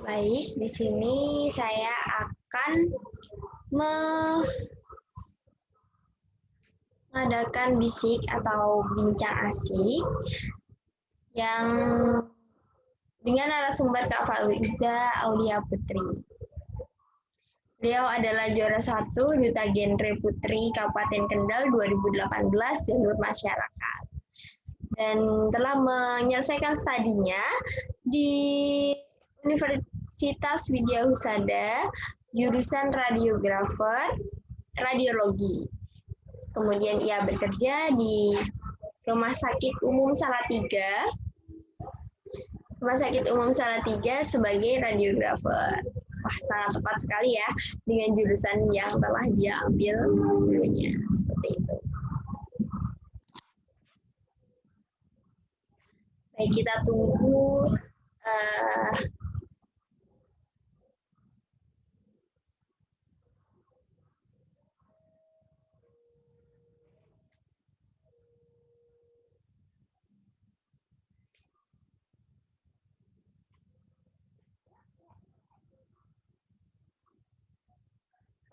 Baik, di sini saya akan mengadakan bisik atau bincang asik yang dengan narasumber Kak Fauza Aulia Putri. Beliau adalah juara 1 Duta Genre Putri Kabupaten Kendal 2018 jalur masyarakat dan telah menyelesaikan studinya di Universitas Widya Husada jurusan radiologi. Kemudian ia bekerja di Rumah Sakit Umum Salatiga sebagai radiografer. Wah, sangat tepat sekali ya dengan jurusan yang telah dia ambil dulunya. Seperti itu. Baik, kita tunggu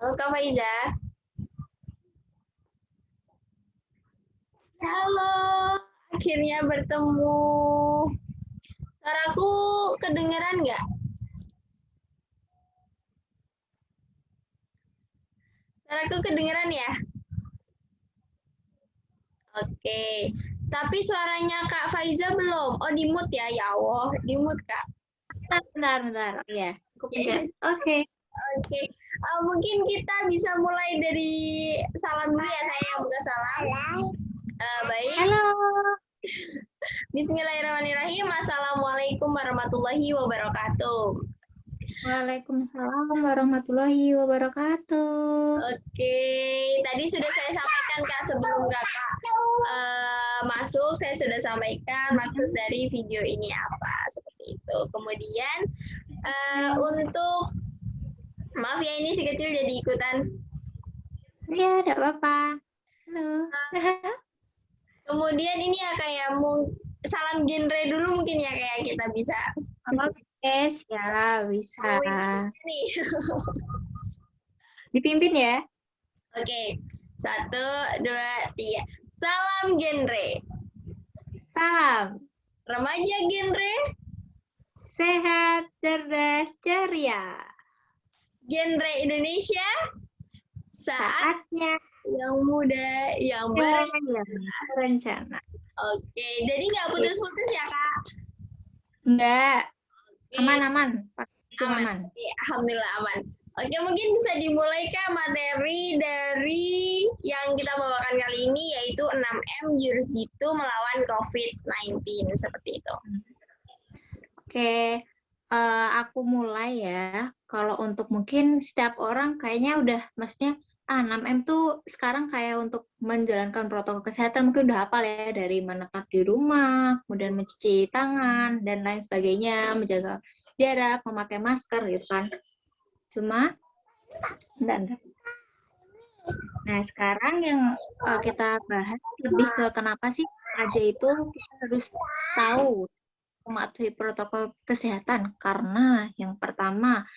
halo Kak Faiza. Halo, akhirnya bertemu. Suaraku kedengeran nggak? Suaraku kedengeran ya? Oke, tapi suaranya Kak Faiza belum. Oh, di mute ya? Ya Allah, di mute Kak. Bentar. Ya, aku pencet. Oke. Mungkin kita bisa mulai dari salam dulu ya, saya yang buka salam. Baik. Halo. Bismillahirrahmanirrahim. Assalamualaikum warahmatullahi wabarakatuh. Waalaikumsalam warahmatullahi wabarakatuh. Oke, tadi sudah saya sampaikan Kak sebelum Kakak masuk, saya sudah sampaikan maksud dari video ini apa, seperti itu. Kemudian untuk, maaf ya ini si kecil jadi ikutan. Ya, tidak apa-apa. Halo. Kemudian ini ya kayak salam genre dulu mungkin ya kayak kita bisa. Oke, ya bisa. Nih. Dipimpin ya. Oke, 1, 2, 3. Salam genre. Salam. Remaja genre. Sehat, cerdas, ceria. Genre Indonesia. Saatnya yang muda, yang berencana. Oke, jadi nggak putus-putus ya Kak? Enggak. Aman. Aman. Alhamdulillah aman. Oke, mungkin bisa dimulai Kak materi dari yang kita bawakan kali ini yaitu 6M jurus jitu melawan COVID-19 seperti itu. Oke, aku mulai ya. Kalau untuk mungkin setiap orang kayaknya udah, maksudnya 6M tuh sekarang kayak untuk menjalankan protokol kesehatan mungkin udah hafal ya, dari menetap di rumah, kemudian mencuci tangan dan lain sebagainya, menjaga jarak, memakai masker gitu kan. Cuma, bentar. Nah, sekarang yang kita bahas lebih ke kenapa sih aja itu kita harus tahu mematuhi protokol kesehatan. Karena yang pertama,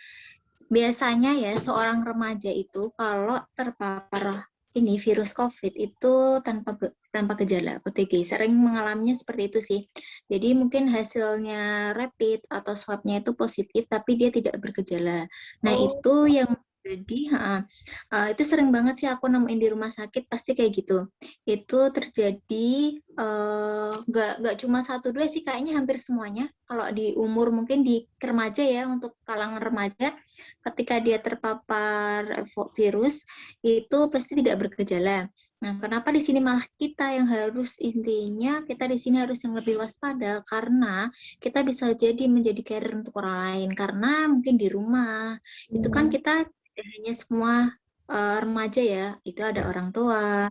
biasanya ya seorang remaja itu kalau terpapar ini virus COVID itu tanpa gejala OTG, sering mengalaminya seperti itu sih. Jadi mungkin hasilnya rapid atau swabnya itu positif tapi dia tidak bergejala. Nah, itu yang jadi itu sering banget sih aku nemuin di rumah sakit, pasti kayak gitu. Itu terjadi nggak cuma 1-2 sih, kayaknya hampir semuanya. Kalau di umur mungkin di remaja ya, untuk kalangan remaja ketika dia terpapar virus itu pasti tidak bergejala. Nah, kenapa di sini malah kita yang harus, intinya kita di sini harus yang lebih waspada karena kita bisa jadi menjadi carrier untuk orang lain, karena mungkin di rumah itu kan kita hanya semua remaja ya, itu ada orang tua,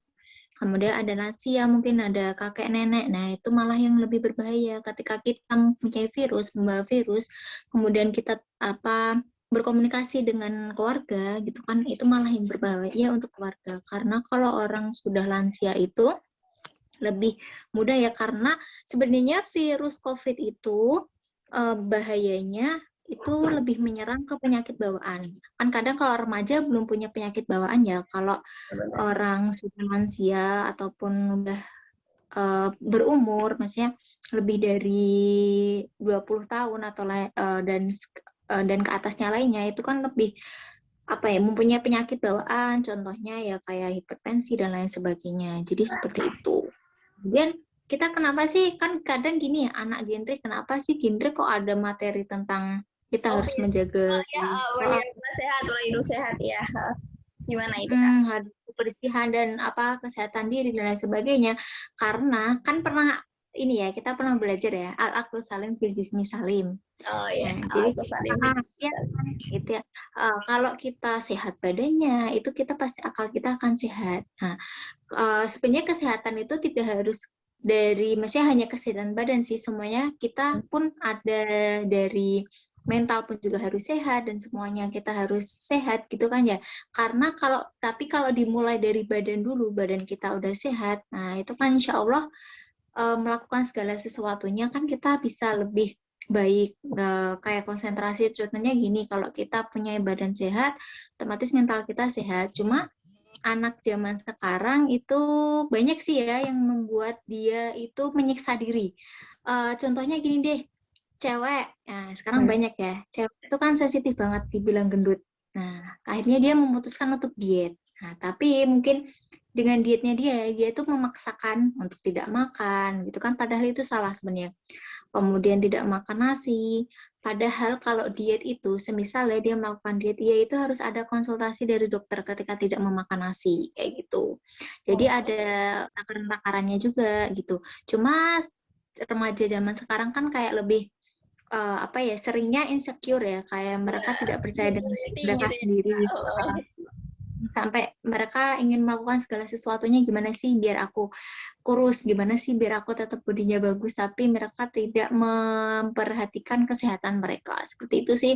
kemudian ada lansia, mungkin ada kakek nenek. Nah, itu malah yang lebih berbahaya ketika kita mempunyai virus, membawa virus, kemudian kita berkomunikasi dengan keluarga gitu kan, itu malah yang berbahaya untuk keluarga. Karena kalau orang sudah lansia itu lebih mudah ya, karena sebenarnya virus COVID itu bahayanya itu lebih menyerang ke penyakit bawaan. Kan kadang kalau remaja belum punya penyakit bawaan ya, kalau orang sudah lansia ataupun udah berumur, maksudnya lebih dari 20 tahun atau dan ke atasnya lainnya, itu kan lebih apa ya, mempunyai penyakit bawaan, contohnya ya kayak hipertensi dan lain sebagainya. Jadi seperti itu. Kemudian kita kenapa sih, kan kadang gini ya, anak genre, kenapa sih genre kok ada materi tentang kita harus menjaga sehat, pola hidup sehat ya. Gimana itu Kak? Harus kebersihan dan apa, kesehatan diri dan lain sebagainya. Karena kan pernah ini ya, kita pernah belajar ya, al-aqlu salim fil jismi salim. Oh iya, jadi salim. Ya, gitu ya. Kalau kita sehat badannya, itu kita pasti akal kita akan sehat. Nah, sebenarnya kesehatan itu tidak harus dari, maksudnya hanya kesehatan badan sih, semuanya kita pun ada, dari mental pun juga harus sehat, dan semuanya kita harus sehat gitu kan ya. Karena tapi kalau dimulai dari badan dulu, badan kita udah sehat, nah itu kan insya Allah melakukan segala sesuatunya kan kita bisa lebih baik. Kayak konsentrasi, contohnya gini, kalau kita punya badan sehat, otomatis mental kita sehat. Cuma anak zaman sekarang itu banyak sih ya yang membuat dia itu menyiksa diri. Contohnya gini deh, cewek, nah sekarang banyak ya, cewek itu kan sensitif banget dibilang gendut. Nah, akhirnya dia memutuskan untuk diet. Nah, tapi mungkin dengan dietnya dia itu memaksakan untuk tidak makan, gitu kan, padahal itu salah sebenarnya. Kemudian tidak makan nasi, padahal kalau diet itu, semisalnya dia melakukan diet, dia itu harus ada konsultasi dari dokter ketika tidak memakan nasi, kayak gitu. Jadi ada takaran-takarannya juga, gitu. Cuma remaja zaman sekarang kan kayak lebih apa ya, seringnya insecure ya, kayak mereka tidak percaya dengan mereka sendiri, sampai mereka ingin melakukan segala sesuatunya, gimana sih biar aku kurus, gimana sih biar aku tetap bodinya bagus, tapi mereka tidak memperhatikan kesehatan mereka. Seperti itu sih.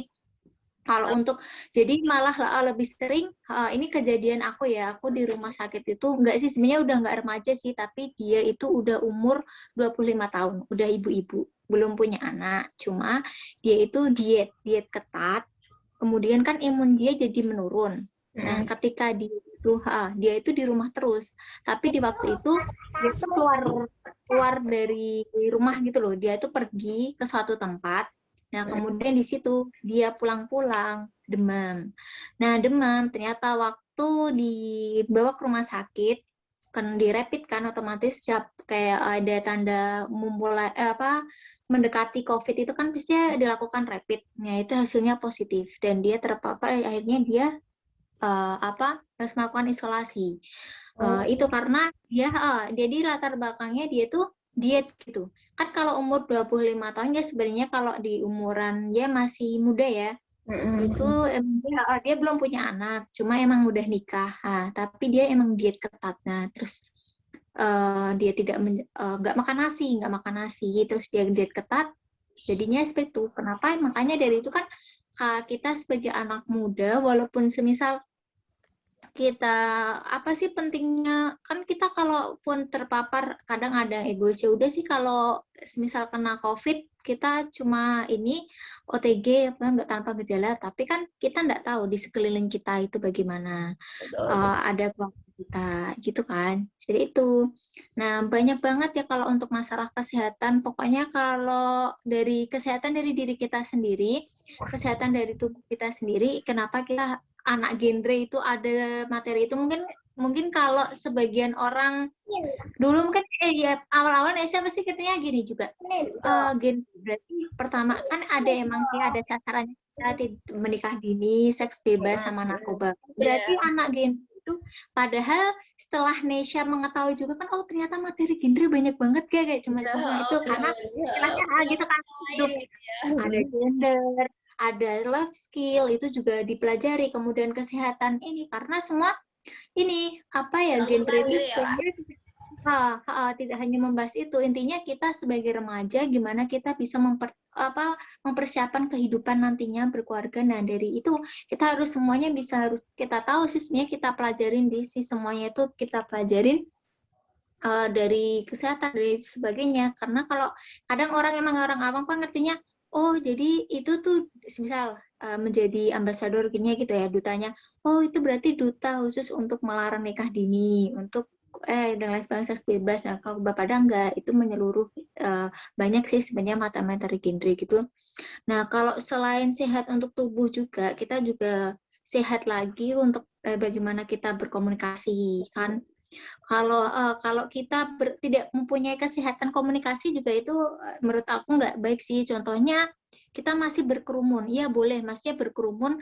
Kalau untuk, jadi malah lebih sering, ini kejadian aku ya, aku di rumah sakit itu, enggak sih, sebenarnya udah enggak remaja sih, tapi dia itu udah umur 25 tahun, udah ibu-ibu, belum punya anak, cuma dia itu diet ketat, kemudian kan imun dia jadi menurun. Nah, ketika dia itu di rumah terus, tapi di waktu itu dia tuh keluar dari rumah gitu loh, dia itu pergi ke suatu tempat. Nah, kemudian di situ dia pulang-pulang demam. Nah, demam ternyata waktu dibawa ke rumah sakit, kan di rapid kan otomatis kayak ada tanda memulai mendekati COVID itu kan biasanya dilakukan rapid. Nah, itu hasilnya positif dan dia terpapar, akhirnya dia harus melakukan isolasi. Itu karena dia jadi latar belakangnya dia tuh diet gitu. Kan kalau umur 25 tahun ya sebenarnya kalau di umuran dia masih muda ya. Itu dia belum punya anak, cuma emang udah nikah. Tapi dia emang diet ketat. Nah, terus dia nggak makan nasi, terus dia diet ketat. Jadinya seperti itu. Kenapa? Makanya dari itu kan kita sebagai anak muda, walaupun semisal kita apa sih pentingnya, kan kita kalaupun terpapar kadang ada egois, ya udah sih kalau misal kena COVID kita cuma ini OTG apa nggak tanpa gejala, tapi kan kita nggak tahu di sekeliling kita itu bagaimana. Ada keluarga kita gitu kan, jadi itu. Nah, banyak banget ya kalau untuk masalah kesehatan, pokoknya kalau dari kesehatan dari diri kita sendiri, kesehatan dari tubuh kita sendiri, kenapa kita anak genre itu ada materi itu, mungkin kalau sebagian orang dulu mungkin ya awal-awal SMA pasti katanya gini juga, genre berarti pertama kan ada emang sih ada sasarannya, menikah dini, seks bebas sama narkoba, berarti anak genre itu. Padahal setelah Nesha mengetahui juga kan, oh ternyata materi genre banyak banget kayak cuma itu karena gitu kan, ada gender, ada life skill, itu juga dipelajari, kemudian kesehatan ini, karena semua ini apa ya, genre itu sebenarnya Tidak hanya membahas itu, intinya kita sebagai remaja gimana kita bisa mempersiapkan kehidupan nantinya berkeluarga. Nah dari itu kita harus semuanya harus kita tahu sih, sebenarnya kita pelajarin di sih, semuanya itu kita pelajarin dari kesehatan dari sebagainya. Karena kalau kadang orang awam kan ngertinya, oh jadi itu tuh misal menjadi ambasador gini gitu ya, dutanya, oh itu berarti duta khusus untuk melarang nikah dini, untuk dan lain sebagainya, seks bebas. Nah kalau Bapak enggak, itu menyeluruh, banyak sih sebenarnya materi genre gitu. Nah kalau selain sehat untuk tubuh juga, kita juga sehat lagi untuk bagaimana kita berkomunikasi kan. Kalau kita tidak mempunyai kesehatan komunikasi juga itu menurut aku nggak baik sih. Contohnya kita masih berkerumun, ya boleh, maksudnya berkerumun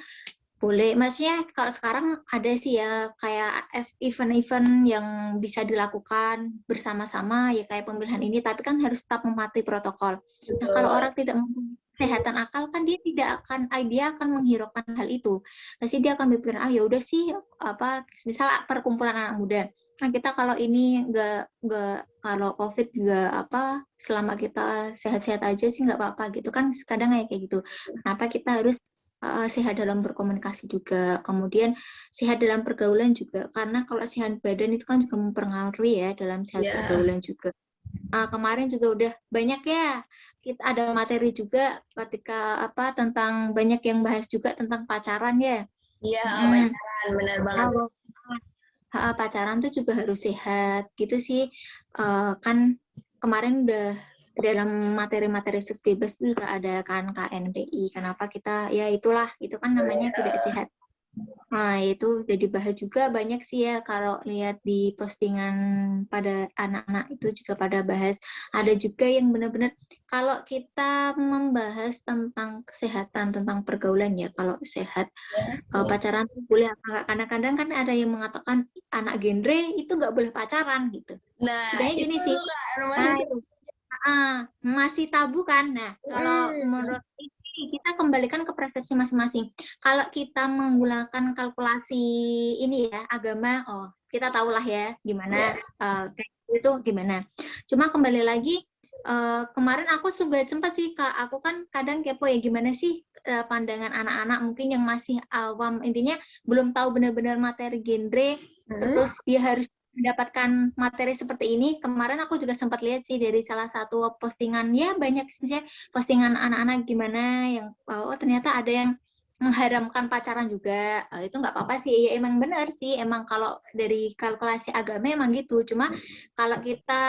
boleh, maksudnya kalau sekarang ada sih ya kayak event-event yang bisa dilakukan bersama-sama ya kayak pemilihan ini, tapi kan harus tetap mematuhi protokol. Nah kalau orang tidak mempunyai kesehatan akal kan dia akan menghiraukan hal itu. Pasti dia akan berpikir, ya udah sih misal perkumpulan anak muda. Nah kita kalau ini kalau COVID selama kita sehat-sehat aja sih nggak apa-apa gitu kan, kadang kayak gitu. Kenapa kita harus sehat dalam berkomunikasi juga, kemudian sehat dalam pergaulan juga, karena kalau sehat badan itu kan juga mempengaruhi ya dalam sehat pergaulan juga. Kemarin juga udah banyak ya, kita ada materi juga ketika tentang banyak yang bahas juga tentang pacaran ya. Iya, pacaran, benar banget. Pacaran tuh juga harus sehat gitu sih. Kan kemarin udah dalam materi-materi seks bebas juga ada kan KNPI. Kenapa kita ya itulah, itu kan namanya tidak sehat. Nah itu udah dibahas juga banyak sih ya, kalau lihat di postingan pada anak-anak itu juga pada bahas. Ada juga yang benar-benar kalau kita membahas tentang kesehatan, tentang pergaulan ya, kalau sehat pacaran tuh boleh apa enggak, karena kadang kan ada yang mengatakan anak genre itu nggak boleh pacaran gitu. Nah sebenarnya gini sih, masih tabu kan. Nah kalau menurut kita kembalikan ke persepsi masing-masing. Kalau kita menggunakan kalkulasi ini ya agama, kita tahulah ya gimana kayak itu gimana. Cuma kembali lagi, kemarin aku juga sempat sih Kak, aku kan kadang kepo ya gimana sih pandangan anak-anak mungkin yang masih awam, intinya belum tahu benar-benar materi genre, terus dia harus mendapatkan materi seperti ini. Kemarin aku juga sempat lihat sih dari salah satu postingan, ya banyak sih postingan anak-anak gimana yang ternyata ada yang mengharamkan pacaran juga. Itu nggak apa-apa sih, ya emang benar sih, emang kalau dari kalkulasi agama emang gitu. Cuma kalau kita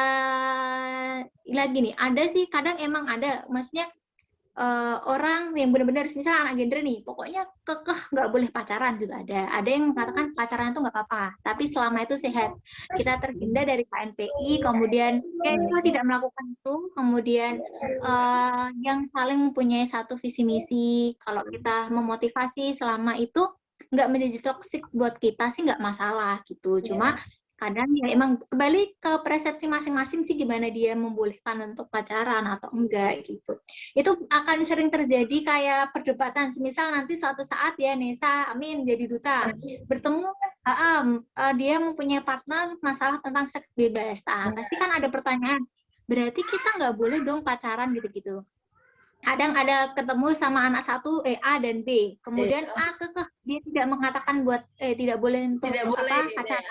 lihat gini, ada sih kadang emang ada, maksudnya orang yang benar-benar misalnya anak genre nih, pokoknya kekeh nggak boleh pacaran juga ada. Ada yang mengatakan pacaran itu nggak apa-apa, tapi selama itu sehat, kita terhindar dari KNPI, kemudian kita tidak melakukan itu, kemudian yang saling mempunyai satu visi misi. Kalau kita memotivasi selama itu nggak menjadi toksik buat kita sih nggak masalah gitu. Cuma kadang ya emang kembali ke persepsi masing-masing sih, gimana dia membolehkan untuk pacaran atau enggak gitu. Itu akan sering terjadi kayak perdebatan, misal nanti suatu saat ya Nesa Amin jadi duta bertemu dia mempunyai partner masalah tentang seks bebas, pasti kan ada pertanyaan, berarti kita nggak boleh dong pacaran gitu-gitu. Kadang ada ketemu sama anak satu A dan B, kemudian A dia tidak mengatakan buat tidak boleh untuk pacaran.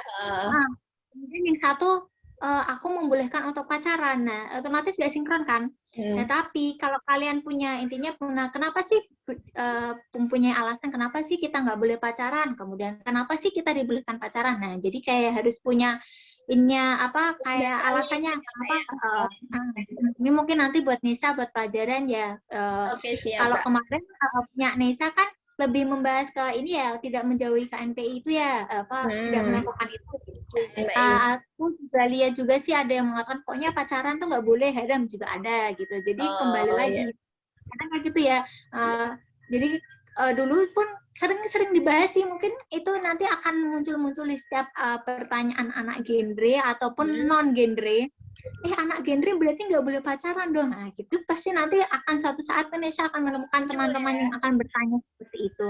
Kemudian yang satu aku membolehkan untuk pacaran. Nah otomatis gak sinkron kan. Nah tapi kalau kalian punya intinya kenapa sih mempunyai alasan kenapa sih kita nggak boleh pacaran, kemudian kenapa sih kita dibolehkan pacaran. Nah jadi kayak harus punya kayak alasannya ini mungkin nanti buat Nisa buat pelajaran ya. Kalau kemarin punya Nisa kan lebih membahas ke ini ya, tidak menjauhi KNPI itu ya, tidak melakukan itu. Aku juga lihat juga sih ada yang mengatakan pokoknya pacaran tuh nggak boleh, haram juga ada gitu. Jadi kembali lagi, kadang kayak gitu ya. Jadi dulu pun sering dibahas sih, mungkin itu nanti akan muncul-muncul di setiap pertanyaan anak genre ataupun non genre. Anak genre berarti nggak boleh pacaran dong. Nah, gitu pasti nanti akan suatu saat Indonesia akan menemukan teman-teman yang akan bertanya seperti itu.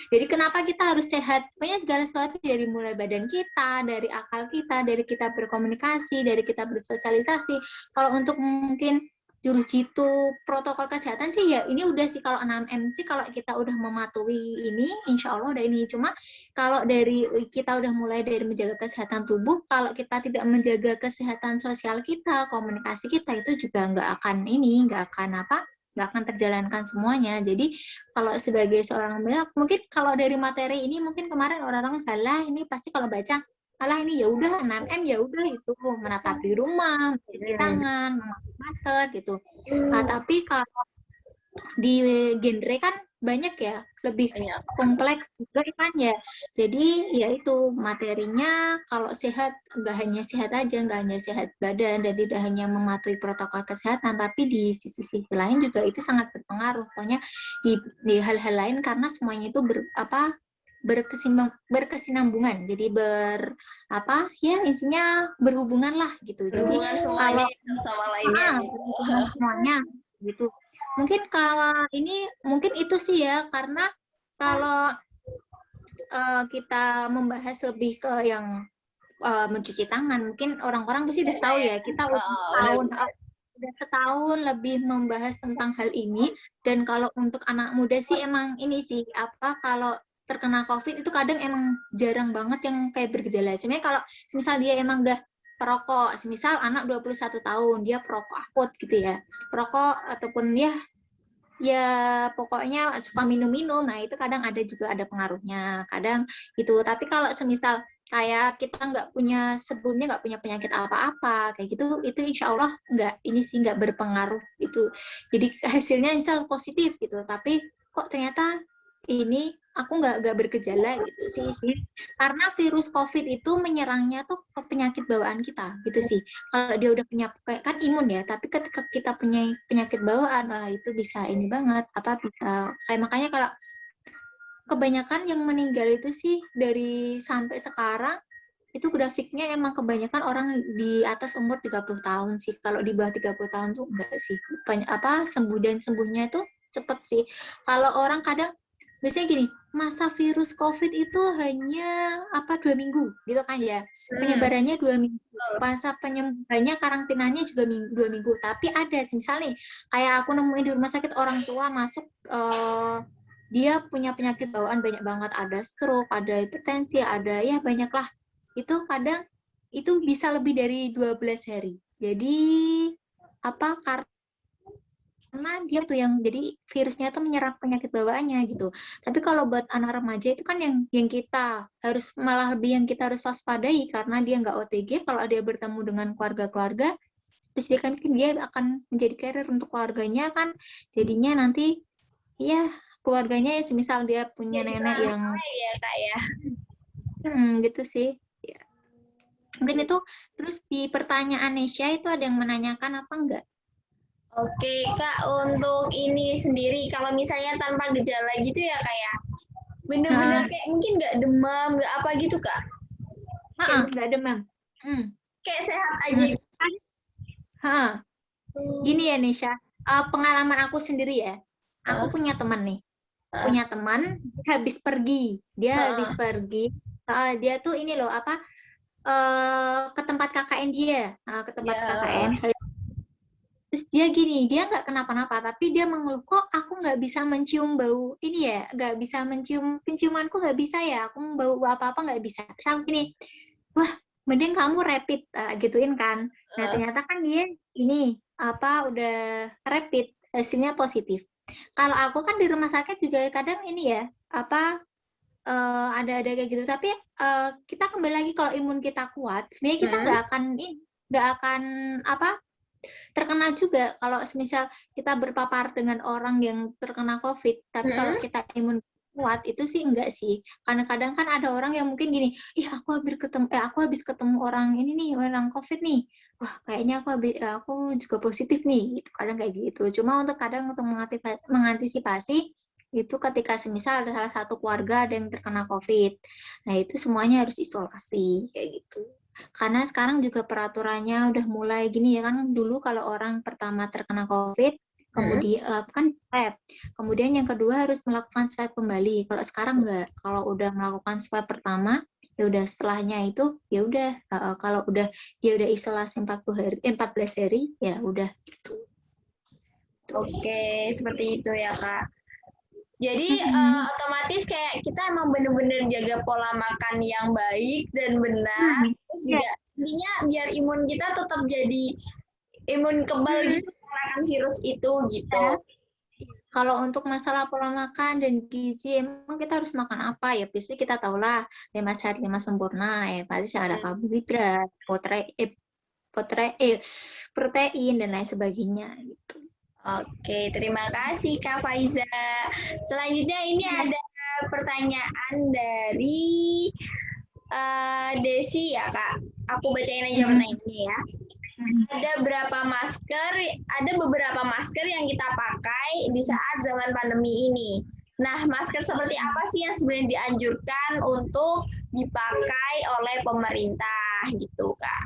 Jadi kenapa kita harus sehat? Pokoknya segala sesuatu dari mulai badan kita, dari akal kita, dari kita berkomunikasi, dari kita bersosialisasi. Kalau untuk mungkin jurus jitu protokol kesehatan sih ya ini udah sih, kalau 6M sih kalau kita udah mematuhi ini insya Allah udah ini. Cuma kalau dari kita udah mulai dari menjaga kesehatan tubuh, kalau kita tidak menjaga kesehatan sosial kita, komunikasi kita itu juga nggak akan nggak akan terjalankan semuanya. Jadi kalau sebagai seorang mungkin kalau dari materi ini mungkin kemarin orang-orang salah ini pasti kalau baca alah ini ya udah 6M ya udah itu menatapi rumah, mencuci tangan, memakai masker gitu. Nah, tapi kalau di genre kan banyak ya, lebih kompleks juga kan ya. Jadi ya itu materinya kalau sehat nggak hanya sehat aja, nggak hanya sehat badan dan tidak hanya mematuhi protokol kesehatan, tapi di sisi-sisi lain juga itu sangat berpengaruh. Pokoknya di hal-hal lain karena semuanya itu berkesinambungan, jadi intinya berhubungan lah gitu. Jadi kalau sama lainnya semuanya gitu. Mungkin kalau ini mungkin itu sih ya, karena kalau kita membahas lebih ke yang mencuci tangan, mungkin orang-orang pasti udah tahu ya, kita udah setahun lebih membahas tentang hal ini. Dan kalau untuk anak muda sih emang ini sih kalau terkena COVID itu kadang emang jarang banget yang kayak bergejala. Sebenarnya kalau misal dia emang udah perokok, misal anak 21 tahun dia perokok akut gitu ya, perokok ataupun ya pokoknya suka minum-minum, nah itu kadang ada pengaruhnya kadang gitu. Tapi kalau semisal kayak kita sebelumnya nggak punya penyakit apa-apa kayak gitu, itu insya Allah nggak berpengaruh itu. Jadi hasilnya misal positif gitu, tapi kok ternyata ini aku nggak bergejala gitu sih. Karena virus COVID itu menyerangnya tuh ke penyakit bawaan kita gitu sih. Kalau dia udah punya kan imun ya, tapi ketika kita punya penyakit bawaan, itu bisa ini banget bisa kayak makanya kalau kebanyakan yang meninggal itu sih dari sampai sekarang itu grafiknya emang kebanyakan orang di atas umur 30 tahun sih. Kalau di bawah 30 tahun tuh enggak sih. Sembuh dan sembuhnya itu cepet sih. Kalau orang kadang biasanya gini, masa virus COVID itu hanya 2 minggu gitu kan ya. Penyebarannya 2 minggu. Masa penyebarannya karantinanya juga 2 minggu. Tapi ada misalnya kayak aku nemuin di rumah sakit orang tua masuk dia punya penyakit bawaan banyak banget, ada stroke, ada hipertensi, ada ya banyak lah. Itu kadang itu bisa lebih dari 12 hari. Jadi karena dia tuh yang jadi virusnya tuh menyerang penyakit bawaannya gitu. Tapi kalau buat anak remaja itu kan yang kita harus malah lebih yang kita harus waspadai karena dia nggak OTG. Kalau dia bertemu dengan keluarga-keluarga, terus dia akan menjadi carrier untuk keluarganya kan. Jadinya nanti ya keluarganya ya semisal dia punya nenek yang ya Kak ya. Gitu sih. Ya. Mungkin itu. Terus di pertanyaan Nesya itu ada yang menanyakan apa enggak? Oke Kak, untuk ini sendiri kalau misalnya tanpa gejala gitu ya kayak bener-bener kayak mungkin nggak demam, nggak apa gitu Kak? Nggak demam. Kayak sehat aja. Gini ya Nesya, pengalaman aku sendiri ya. Aku punya teman nih. Punya teman habis pergi. Dia tuh ini loh ke tempat KKN dia, ke tempat KKN. Terus dia gini, dia nggak kenapa-napa, tapi dia mengeluh, kok aku nggak bisa mencium bau ini ya, nggak bisa penciumanku nggak bisa ya, aku bau apa-apa nggak bisa. Terus aku gini, wah mending kamu rapid, gituin kan. Nah ternyata kan dia ini udah rapid, hasilnya positif. Kalau aku kan di rumah sakit juga kadang ini ya, ada kayak gitu. Tapi kita kembali lagi kalau imun kita kuat, sebenarnya kita nggak akan terkena juga. Kalau misal kita berpapar dengan orang yang terkena COVID, tapi kalau kita imun kuat itu sih enggak sih. Karena kadang kan ada orang yang mungkin gini, aku habis ketemu orang ini nih, orang COVID nih. Wah, kayaknya aku juga positif nih. Gitu. Kadang kayak gitu. Cuma kadang untuk mengantisipasi itu ketika semisal ada salah satu keluarga ada yang terkena COVID. Nah, itu semuanya harus isolasi kayak gitu. Karena sekarang juga peraturannya udah mulai gini ya kan, dulu kalau orang pertama terkena COVID, kemudian kan swab. Kemudian yang kedua harus melakukan swab kembali. Kalau sekarang enggak. Kalau udah melakukan swab pertama, ya udah setelahnya itu ya udah kalau udah dia udah isolasi 14 hari ya udah gitu. Oke, seperti itu ya Kak. Jadi otomatis kayak kita emang bener-bener jaga pola makan yang baik dan benar, terus juga intinya biar imun kita tetap jadi imun kebal gitu mengalahkan virus itu gitu. Kalau untuk masalah pola makan dan gizi, emang kita harus makan apa ya? Biasanya kita tahulah 5 sehat 5 sempurna ya. Pasti ada karbohidrat, protein dan lain sebagainya gitu. Oke, terima kasih Kak Faiza. Selanjutnya ini ada pertanyaan dari Desi ya Kak. Aku bacain aja pertanyaannya ya. Ada beberapa masker yang kita pakai di saat zaman pandemi ini. Nah, masker seperti apa sih yang sebenarnya dianjurkan untuk dipakai oleh pemerintah gitu Kak?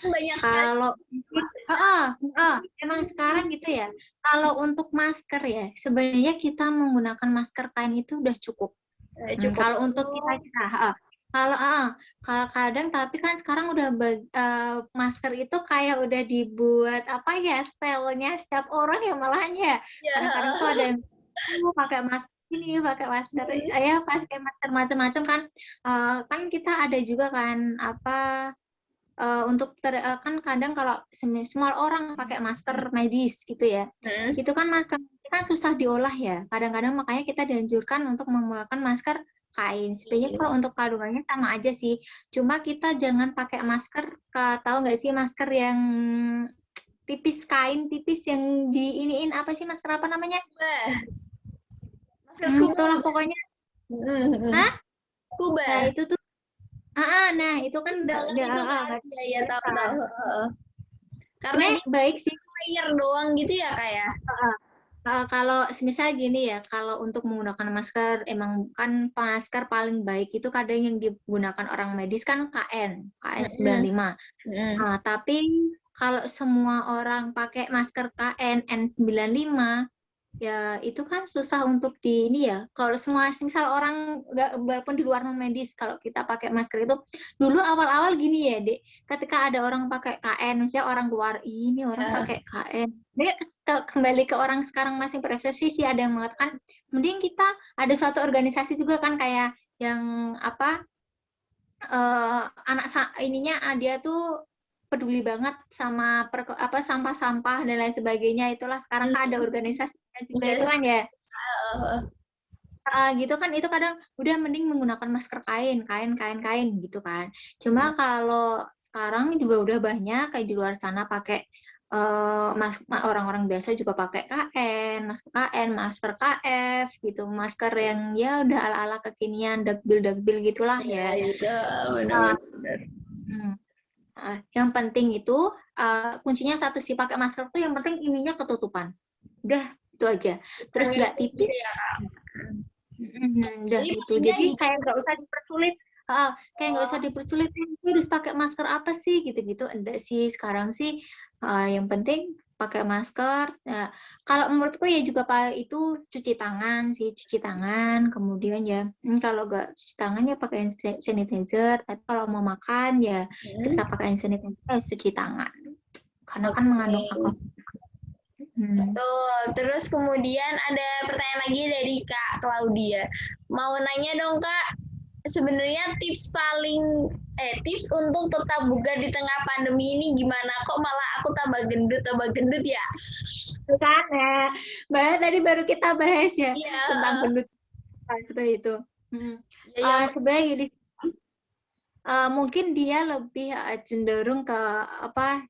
Banyak kalau emang sekarang gitu ya. Kalau untuk masker ya, sebenarnya kita menggunakan masker kain itu udah cukup. Kalau untuk kita kalau kadang tapi kan sekarang udah masker itu kayak udah dibuat apa ya stylenya setiap orang ya malahnya. Kadang-kadang tuh ada yang pakai masker ini, pakai masker ya pakai masker macam-macam kan. Kan kita ada juga kan apa untuk kan kadang kalau semua orang pakai masker medis gitu ya, itu kan susah diolah ya. Kadang-kadang makanya kita dianjurkan untuk menggunakan masker kain. Sebenarnya kalau untuk kandungannya sama aja sih. Cuma kita jangan pakai masker, tahu nggak sih masker yang tipis kain tipis yang diiniin apa sih masker apa namanya? Masker scuba. Itulah pokoknya. Hah? Scuba. Nah itu tuh. Nah itu kan ya tahu. Karena ini baik sih layer doang gitu ya kayak. Kalau misal gini ya, kalau untuk menggunakan masker, emang kan masker paling baik itu kadang yang digunakan orang medis kan KN95. Tapi kalau semua orang pakai masker KN N95, ya itu kan susah untuk di ini ya. Kalau semua misal orang walaupun di luar non medis, kalau kita pakai masker itu dulu awal-awal gini ya, Dek. Ketika ada orang pakai KN, misalnya orang luar ini orang pakai KN. Jadi kembali ke orang sekarang masih persepsi sih ada yang mengatakan mending kita ada suatu organisasi juga kan kayak yang apa ininya dia tuh peduli banget sama sampah-sampah dan lain sebagainya. Itulah sekarang kan ada organisasi juga itu kan ya. Gitu kan itu kadang udah mending menggunakan masker kain gitu kan. Cuma kalau sekarang juga udah banyak kayak di luar sana pakai orang-orang biasa juga pakai masker KF gitu, masker yang ya udah ala-ala kekinian, dakbil gitulah ya. Benar. Yang penting itu kuncinya satu sih pakai masker tuh yang penting ininya ketutupan. Udah itu aja. Terus nggak tipis. Udah itu. Jadi kayak nggak usah dipersulit. Kayak nggak usah dipersulit. Harus pakai masker apa sih gitu-gitu. Enggak sih sekarang sih. Yang penting pakai masker. Nah, kalau menurutku ya juga itu cuci tangan sih, cuci tangan. Kemudian ya kalau nggak cuci tangan ya pakai hand sanitizer. Tapi kalau mau makan ya kita pakai hand sanitizer harus cuci tangan. Karena kan mengandung alkohol. Betul. Terus kemudian ada pertanyaan lagi dari Kak Claudia. Mau nanya dong Kak, sebenarnya tips untuk tetap bugar di tengah pandemi ini gimana? Kok malah aku tambah gendut ya? Bukan ya. Tadi baru kita bahas ya tentang gendut seperti itu. Sebenarnya mungkin dia lebih cenderung ke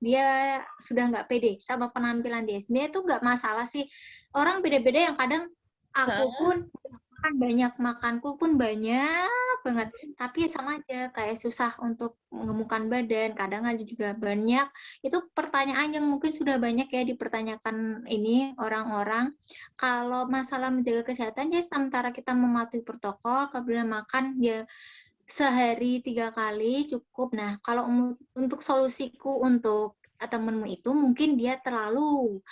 dia sudah nggak pede sama penampilan dia. Sebenarnya itu nggak masalah sih. Orang beda-beda yang kadang aku pun makanku pun banyak banget. Tapi sama aja kayak susah untuk mengemukkan badan. Kadang ada juga banyak itu pertanyaan yang mungkin sudah banyak ya dipertanyakan ini orang-orang. Kalau masalah menjaga kesehatan ya sementara kita mematuhi protokol, kemudian makan ya sehari 3 kali cukup. Nah, kalau untuk solusiku untuk temenmu itu mungkin dia terlalu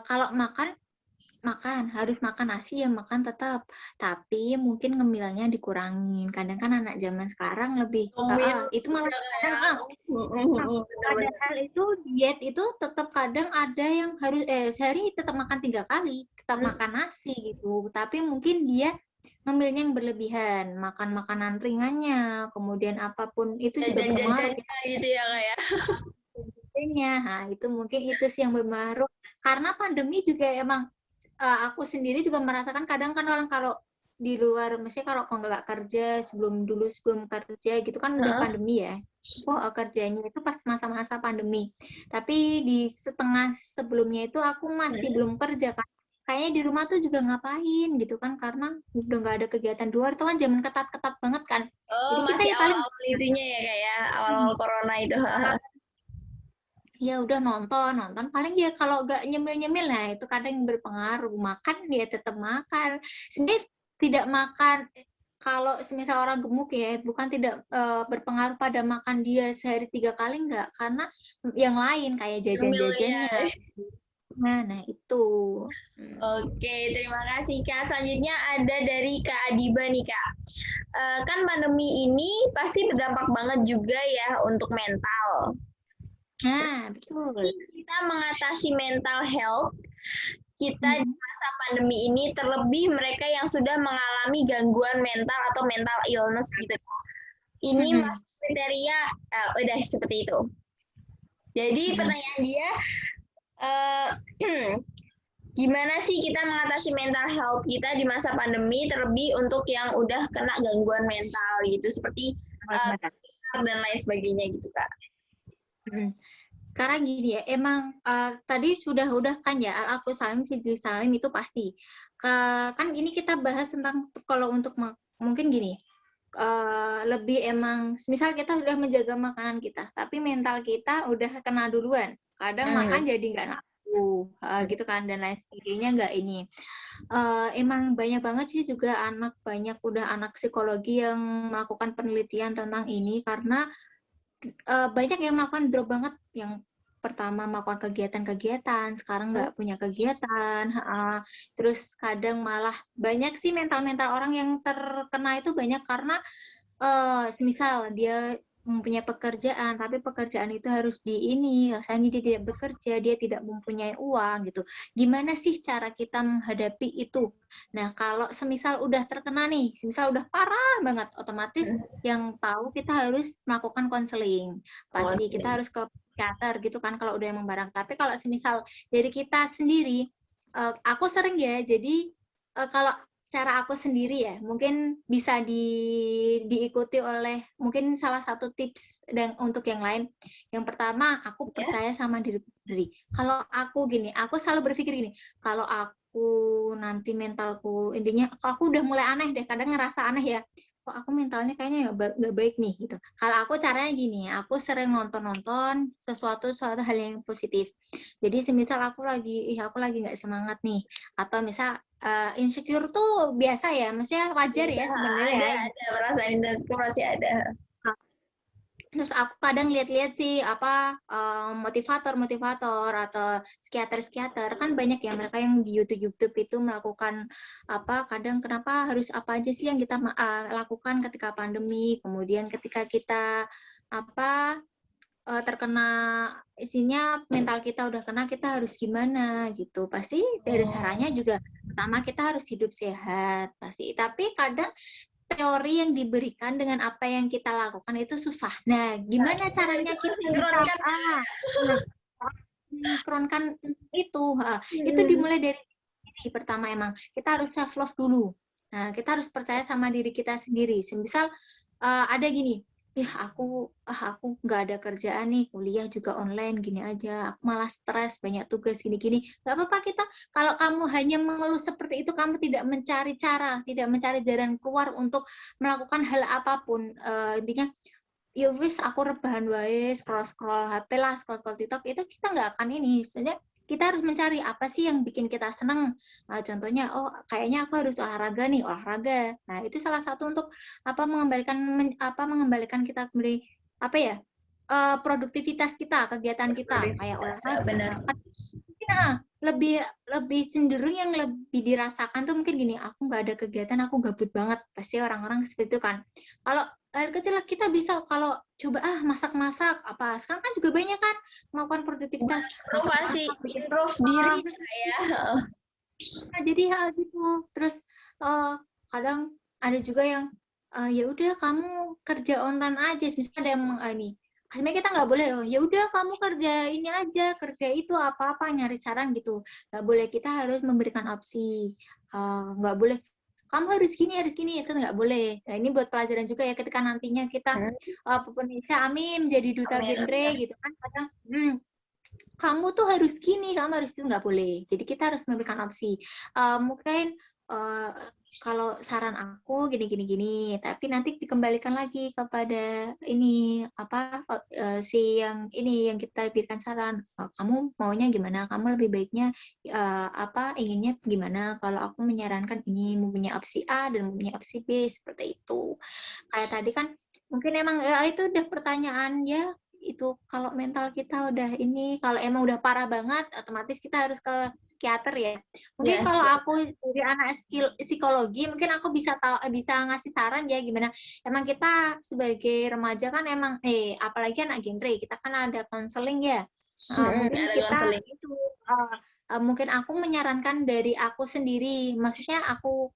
kalau harus makan nasi ya makan tetap, tapi mungkin ngemilnya dikurangin. Kadang kan anak zaman sekarang lebih itu malah kadang padahal itu diet itu tetap kadang ada yang harus sehari tetap makan 3 kali, tetap makan nasi gitu. Tapi mungkin dia ngemilnya yang berlebihan, makan makanan ringannya, kemudian apapun itu juga berpengaruh gitu ya Kak ya. Nah, itu mungkin itu sih yang berpengaruh. Karena pandemi juga emang aku sendiri juga merasakan kadang kan orang kalau di luar, misalnya kalau nggak kerja sebelum kerja gitu kan udah pandemi ya. Kerjanya itu pas masa-masa pandemi. Tapi di setengah sebelumnya itu aku masih belum kerja kan. Kayaknya di rumah tuh juga ngapain gitu kan karena udah nggak ada kegiatan di luar itu kan zaman ketat-ketat banget kan. Jadi masih awal-awal itunya ya kayak awal-awal corona itu. Ya udah nonton paling dia kalau nggak nyemil lah itu kadang berpengaruh. Makan dia tetap makan sebenarnya tidak makan kalau semisal orang gemuk ya bukan tidak berpengaruh pada makan dia sehari 3 kali enggak karena yang lain kayak jajan-jajannya. Nah itu. Oke, terima kasih Kak. Selanjutnya ada dari Kak Adiba nih Kak. Kan pandemi ini pasti berdampak banget juga ya untuk mental. Nah, betul. Kita mengatasi mental health kita di masa pandemi ini, terlebih mereka yang sudah mengalami gangguan mental atau mental illness gitu. Ini masuk kriteria udah seperti itu. Jadi pertanyaan dia, gimana sih kita mengatasi mental health kita di masa pandemi, terlebih untuk yang udah kena gangguan mental gitu, seperti dan lain sebagainya gitu Kak. Sekarang gini ya, emang tadi sudah kan ya al-aqlu salim, fizil salim itu pasti. Kan ini kita bahas tentang kalau untuk mungkin gini, lebih emang, misal kita udah menjaga makanan kita, tapi mental kita udah kena duluan. Kadang makan jadi nggak nafsu, gitu kan, dan lain sebagainya nggak ini. Emang banyak banget sih juga udah anak psikologi yang melakukan penelitian tentang ini, karena banyak yang melakukan drop banget, yang pertama melakukan kegiatan-kegiatan, sekarang nggak punya kegiatan, terus kadang malah banyak sih mental-mental orang yang terkena itu banyak karena semisal dia mempunyai pekerjaan, tapi pekerjaan itu harus misalnya dia tidak bekerja, dia tidak mempunyai uang gitu. Gimana sih cara kita menghadapi itu? Nah, kalau semisal udah terkena nih, semisal udah parah banget, otomatis yang tahu kita harus melakukan konseling. Pasti kita harus ke psikiater gitu kan kalau udah emang barang. Tapi kalau semisal dari kita sendiri, aku sering ya, jadi kalau cara aku sendiri ya, mungkin bisa diikuti oleh mungkin salah satu tips dan untuk yang lain. Yang pertama, aku percaya sama diri sendiri. Kalau aku gini, aku selalu berpikir gini, kalau aku nanti mentalku, intinya aku udah mulai aneh deh, kadang ngerasa aneh ya, kok aku mentalnya kayaknya nggak baik nih gitu. Kalau aku caranya gini, aku sering nonton sesuatu hal yang positif. Jadi semisal aku lagi nggak semangat nih, atau misal insecure tuh biasa ya, maksudnya wajar ya sebenarnya. Ada perasaan insecure masih ada. Terus aku kadang lihat-lihat sih motivator atau psikiater kan banyak ya mereka yang di YouTube itu melakukan kadang kenapa harus apa aja sih yang kita lakukan ketika pandemi, kemudian ketika kita terkena isinya mental kita udah kena kita harus gimana gitu. Pasti dari caranya juga pertama kita harus hidup sehat pasti, tapi kadang teori yang diberikan dengan apa yang kita lakukan itu susah. Nah, gimana caranya kita bisa sinkronkan itu? Itu dimulai dari ini. Pertama emang kita harus self love dulu. Nah, kita harus percaya sama diri kita sendiri. Misal ada gini, aku nggak ada kerjaan nih, kuliah juga online gini aja, aku malah stres, banyak tugas gini-gini. Nggak apa-apa kita, kalau kamu hanya mengeluh seperti itu, kamu tidak mencari cara, tidak mencari jalan keluar untuk melakukan hal apapun. Intinya, ya wis aku rebahan wae, scroll-scroll HP lah, scroll-scroll TikTok, itu kita nggak akan ini. Sebenarnya kita harus mencari apa sih yang bikin kita seneng. Contohnya, oh kayaknya aku harus olahraga nih, olahraga. Nah itu salah satu untuk mengembalikan kita kembali apa ya, produktivitas kita, kegiatan kita kayak olahraga. Benar. Nah, lebih lebih cenderung yang lebih dirasakan tuh mungkin gini, aku nggak ada kegiatan, aku gabut banget. Pasti orang-orang seperti itu kan. Kalau dari kecil kita bisa kalau coba masak-masak apa. Sekarang kan juga banyak kan melakukan produktivitas Inovasi, masak-masak, bikin improve diri ya. Nah, jadi gitu. Terus kadang ada juga yang ya udah kamu kerja online aja. Misalnya ada yang nih, sebenarnya kita nggak boleh. Oh, ya udah kamu kerja ini aja, kerja itu apa-apa nyari saran gitu. Nggak boleh. Kita harus memberikan opsi. Nggak boleh. Kamu harus gini itu nggak boleh. Nah, ini buat pelajaran juga ya ketika nantinya kita pemirsa Amin jadi duta genre gitu kan. Kadang kamu tuh harus gini, kamu harus itu, nggak boleh. Jadi kita harus memberikan opsi. Mungkin kalau saran aku gini, tapi nanti dikembalikan lagi kepada ini si yang ini yang kita berikan saran. Kamu maunya gimana? Kamu lebih baiknya inginnya gimana? Kalau aku menyarankan ini mempunyai opsi A dan mempunyai opsi B seperti itu. Kayak tadi kan mungkin emang itu udah pertanyaan ya, itu kalau mental kita udah ini, kalau emang udah parah banget otomatis kita harus ke psikiater ya. Mungkin kalau aku dari anak psikologi mungkin aku bisa ngasih saran ya gimana. Emang kita sebagai remaja kan emang apalagi anak genre kita kan ada konseling ya. Mungkin kita itu mungkin aku menyarankan dari aku sendiri. Maksudnya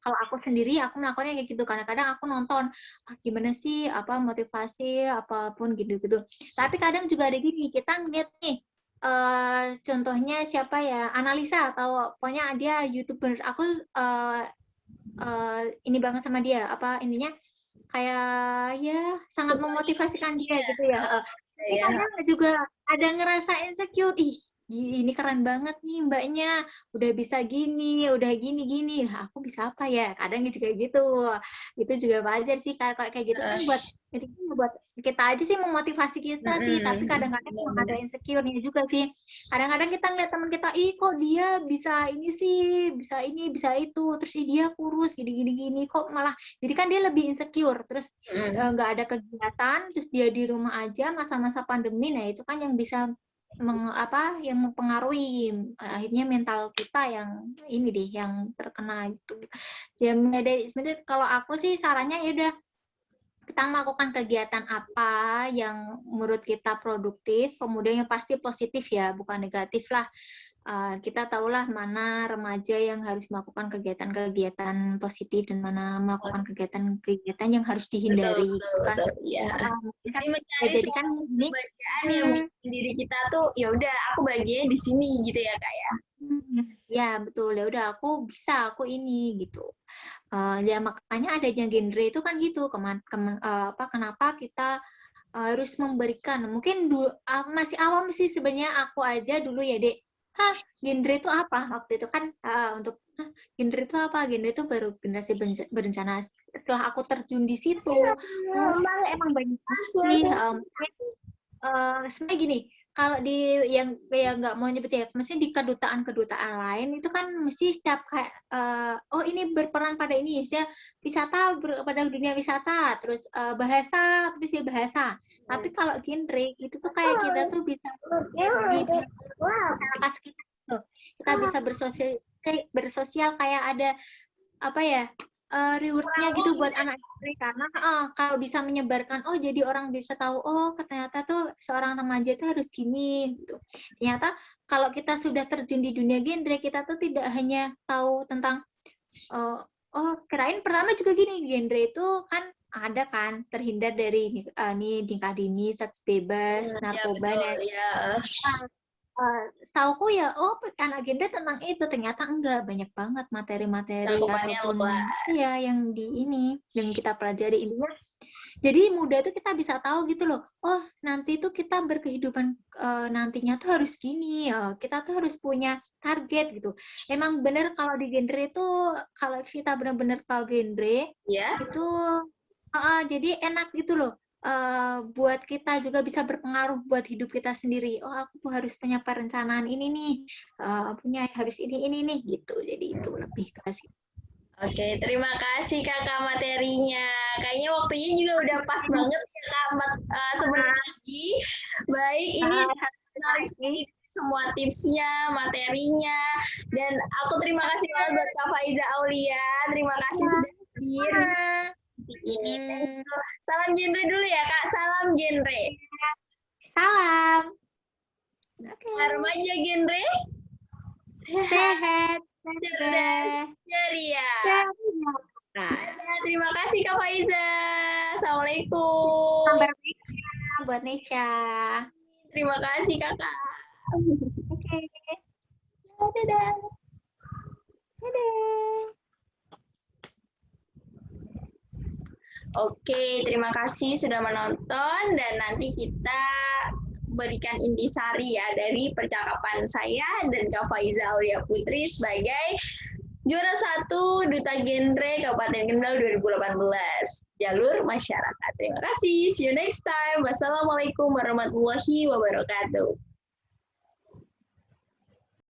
kalau aku sendiri aku melakukannya kayak gitu. Kadang-kadang aku nonton gimana sih motivasi apapun gitu-gitu. Tapi kadang juga ada gini, kita ngeliat nih contohnya siapa ya, Analisa atau pokoknya dia YouTuber. Aku ini banget sama dia, intinya kayak ya sangat memotivasikan dia gitu ya. Tapi kadang juga ada ngerasa insecure, ini keren banget nih mbaknya, udah bisa gini, udah gini, aku bisa apa ya? Kadang juga gitu. Itu juga wajar sih kayak gitu kan buat kita aja sih memotivasi kita sih, tapi kadang-kadang ada insecure-nya juga sih. Kadang-kadang kita ngeliat teman kita, kok dia bisa ini sih, bisa ini, bisa itu, terus dia kurus gini, kok malah jadi kan dia lebih insecure, terus nggak ada kegiatan, terus dia di rumah aja masa-masa pandemi, nah itu kan yang bisa yang mempengaruhi akhirnya mental kita yang ini deh yang terkena gitu. Ya sebenarnya kalau aku sih sarannya ya udah kita melakukan kegiatan apa yang menurut kita produktif, kemudian yang pasti positif ya, bukan negatif lah. Kita tahulah mana remaja yang harus melakukan kegiatan-kegiatan positif dan mana melakukan kegiatan-kegiatan yang harus dihindari, gitu kan? Iya. Jadi mencari kan ini kebahagiaan yang diri kita tuh, ya udah aku bahagianya di sini gitu ya kak ya. Ya betul, ya udah aku bisa, aku ini gitu. Ya makanya adanya genre itu kan gitu. Kenapa kita harus memberikan? Mungkin masih awam sih sebenarnya aku aja dulu ya dek. Genre itu apa? Waktu itu kan untuk genre itu apa? Genre itu baru generasi berencana. Setelah aku terjun di situ, emang banyak sih. Sebenarnya gini, kalau di yang nggak mau nyebut ya, mesti di kedutaan lain itu kan mesti setiap kayak ini berperan pada ini ya, wisata pada dunia wisata, terus bahasa terus bahasa. Tapi kalau genre itu tuh kayak kita tuh bisa di masyarakat sekitar tuh. Kita bisa bersosial kayak ada reward-nya gitu buat anak istri, karena kalau bisa menyebarkan, jadi orang bisa tahu, ternyata tuh seorang remaja itu harus gini gitu. Ternyata kalau kita sudah terjun di dunia genre, kita tuh tidak hanya tahu tentang kirain pertama juga gini, genre itu kan ada kan terhindar dari nikah dini, seks bebas, narkoba, setauku ya anak genre tentang itu, ternyata enggak, banyak banget materi-materi ataupun ya yang yang kita pelajari. Intinya Jadi muda tuh kita bisa tahu gitu loh, oh nanti tuh kita berkehidupan nantinya tuh harus gini, kita tuh harus punya target gitu. Emang bener kalau di genre itu, kalau kita benar-benar tahu genre, Ya. itu jadi enak gitu loh. Buat kita juga bisa berpengaruh buat hidup kita sendiri. Oh aku harus punya perencanaan ini nih, punya harus ini nih gitu. Jadi itu lebih ke situ. Oke, terima kasih Kakak materinya. Kayaknya waktunya juga udah pas banget ya Kak, 11 lagi. Baik, ini menarik sekali semua tipsnya, materinya. Dan aku terima kasih banget buat Kak Faiza Aulia. Terima kasih sudah hadir di ini. Salam genre dulu ya Kak, salam genre. Salam. Remaja genre. Sehat. Cerdas, ceria. Terima kasih Kak Faiza. Assalamualaikum. Buat Nesha. Terima kasih Kakak. Oke. Dadah. Dadah. Oke, terima kasih sudah menonton dan nanti kita berikan intisari ya dari percakapan saya dan Kak Faiza Aulia Putri sebagai juara 1 Duta Genre Kabupaten Kendal 2018 jalur masyarakat. Terima kasih. See you next time. Wassalamualaikum warahmatullahi wabarakatuh.